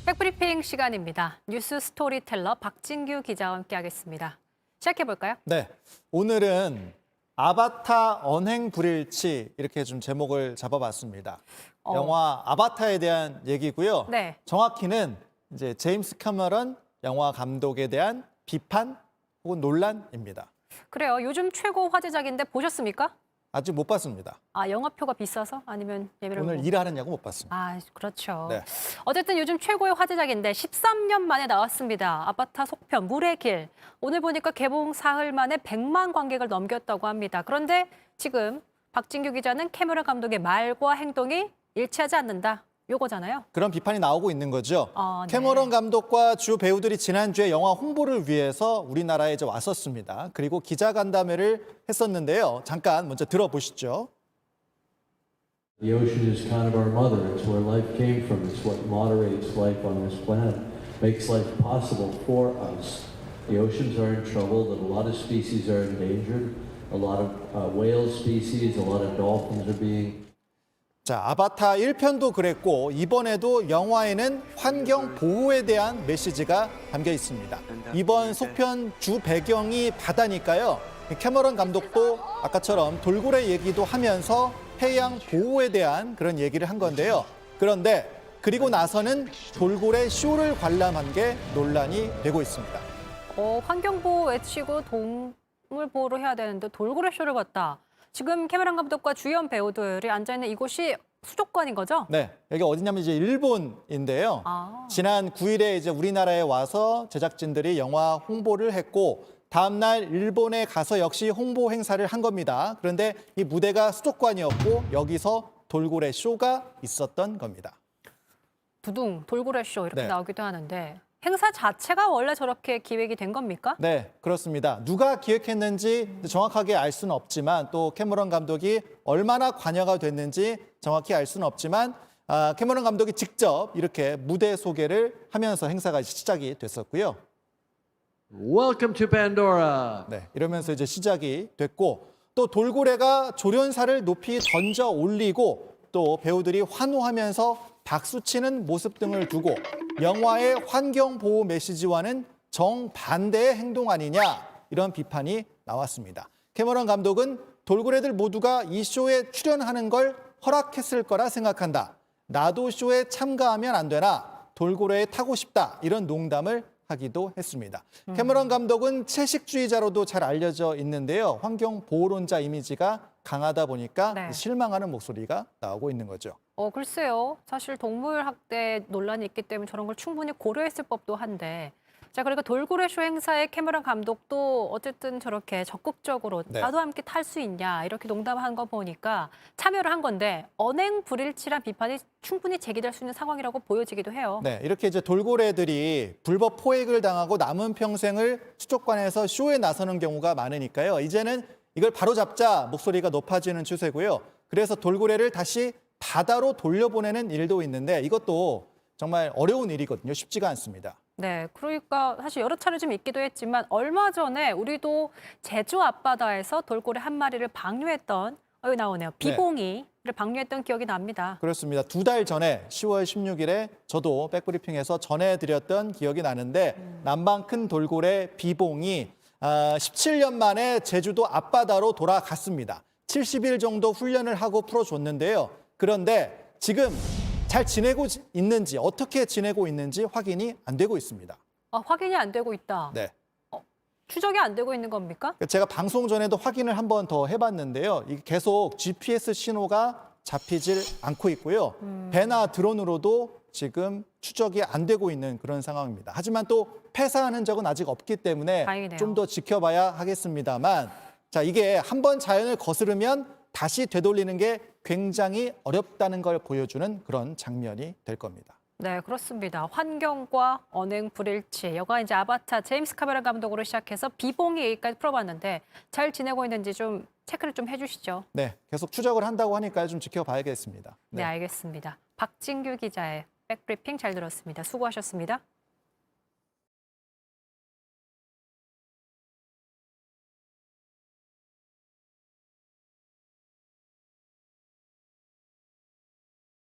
백브리핑 시간입니다. 뉴스 스토리텔러 박진규 기자와 함께하겠습니다. 시작해볼까요? 네, 오늘은 아바타 언행 불일치 이렇게 좀 제목을 잡아봤습니다. 영화 아바타에 대한 얘기고요. 네. 정확히는 이제 제임스 캐머런 영화 감독에 대한 비판 혹은 논란입니다. 그래요. 요즘 최고 화제작인데 보셨습니까? 아직 못 봤습니다. 아, 영화표가 비싸서? 아니면 예매를 오늘 일하느냐고 못 봤습니다. 아, 그렇죠. 네. 어쨌든 요즘 최고의 화제작인데 13년 만에 나왔습니다. 아바타 속편 물의 길. 오늘 보니까 개봉 사흘 만에 100만 관객을 넘겼다고 합니다. 그런데 지금 박진규 기자는 캐머런 감독의 말과 행동이 일치하지 않는다. 요거잖아요. 그런 비판이 나오고 있는 거죠. 네. 캐머런 감독과 주 배우들이 지난주에 영화 홍보를 위해서 우리나라에 이제 왔었습니다. 그리고 기자간담회를 했었는데요. 잠깐 먼저 들어보시죠. The ocean is kind of our mother. It's where life came from. It's what moderates life on this planet, makes life possible for us. The oceans are in trouble, that a lot of species are endangered, a lot of whale species, a lot of dolphins are being 자, 아바타 1편도 그랬고 이번에도 영화에는 환경 보호에 대한 메시지가 담겨 있습니다. 이번 속편 주 배경이 바다니까요. 캐머런 감독도 아까처럼 돌고래 얘기도 하면서 해양 보호에 대한 그런 얘기를 한 건데요. 그런데 그리고 나서는 돌고래 쇼를 관람한 게 논란이 되고 있습니다. 환경보호 외치고 동물 보호를 해야 되는데 돌고래 쇼를 봤다. 지금 캐머런 감독과 주연 배우들이 앉아있는 이곳이 수족관인 거죠? 네, 여기 어디냐면 이제 일본인데요. 지난 9일에 이제 우리나라에 와서 제작진들이 영화 홍보를 했고 다음 날 일본에 가서 역시 홍보 행사를 한 겁니다. 그런데 이 무대가 수족관이었고 여기서 돌고래 쇼가 있었던 겁니다. 두둥 돌고래 쇼 이렇게 네. 나오기도 하는데 행사 자체가 원래 저렇게 기획이 된 겁니까? 네, 그렇습니다. 누가 기획했는지 정확하게 알 수는 없지만 또 캐머런 감독이 얼마나 관여가 됐는지 정확히 알 수는 없지만 캐머런 감독이 직접 이렇게 무대 소개를 하면서 행사가 시작이 됐었고요. Welcome to Pandora. 네, 이러면서 이제 시작이 됐고 또 돌고래가 조련사를 높이 던져 올리고 또 배우들이 환호하면서 박수치는 모습 등을 두고 영화의 환경 보호 메시지와는 정반대의 행동 아니냐 이런 비판이 나왔습니다. 캐머런 감독은 돌고래들 모두가 이 쇼에 출연하는 걸 허락했을 거라 생각한다. 나도 쇼에 참가하면 안 되나 돌고래에 타고 싶다 이런 농담을 하기도 했습니다. 캐머런 감독은 채식주의자로도 잘 알려져 있는데요. 환경 보호론자 이미지가 강하다 보니까 네. 실망하는 목소리가 나오고 있는 거죠. 글쎄요. 사실 동물 학대 논란이 있기 때문에 저런 걸 충분히 고려했을 법도 한데 자, 그리고 돌고래 쇼 행사에 캐머런 감독도 어쨌든 저렇게 적극적으로 네. 나도 함께 탈 수 있냐 이렇게 농담한 거 보니까 참여를 한 건데 언행 불일치란 비판이 충분히 제기될 수 있는 상황이라고 보여지기도 해요. 네, 이렇게 이제 돌고래들이 불법 포획을 당하고 남은 평생을 수족관에서 쇼에 나서는 경우가 많으니까요. 이제는 이걸 바로잡자 목소리가 높아지는 추세고요. 그래서 돌고래를 다시 바다로 돌려보내는 일도 있는데 이것도 정말 어려운 일이거든요. 쉽지가 않습니다. 네, 그러니까 사실 여러 차례 좀 있기도 했지만 얼마 전에 우리도 제주 앞바다에서 돌고래 한 마리를 방류했던 여기 나오네요. 비봉이를 방류했던 기억이 납니다. 그렇습니다. 2달 전에 10월 16일에 저도 백브리핑에서 전해드렸던 기억이 나는데 남방 큰 돌고래 비봉이 17년 만에 제주도 앞바다로 돌아갔습니다. 70일 정도 훈련을 하고 풀어줬는데요. 그런데 지금 잘 지내고 있는지 어떻게 지내고 있는지 확인이 안 되고 있습니다. 확인이 안 되고 있다. 네. 추적이 안 되고 있는 겁니까? 제가 방송 전에도 확인을 한 번 더 해봤는데요. 이게 계속 GPS 신호가 잡히질 않고 있고요. 배나 드론으로도 지금 추적이 안 되고 있는 그런 상황입니다. 하지만 또 폐사하는 적은 아직 없기 때문에 다행이네요. 좀 더 지켜봐야 하겠습니다만 자, 이게 한번 자연을 거스르면 다시 되돌리는 게 굉장히 어렵다는 걸 보여주는 그런 장면이 될 겁니다. 네, 그렇습니다. 환경과 언행 불일치. 여가 이제 아바타 제임스 카메론 감독으로 시작해서 비봉이 얘기까지 풀어봤는데 잘 지내고 있는지 좀 체크를 좀 해주시죠. 네, 계속 추적을 한다고 하니까 좀 지켜봐야겠습니다. 네, 알겠습니다. 박진규 기자의 백브리핑 잘 들었습니다. 수고하셨습니다.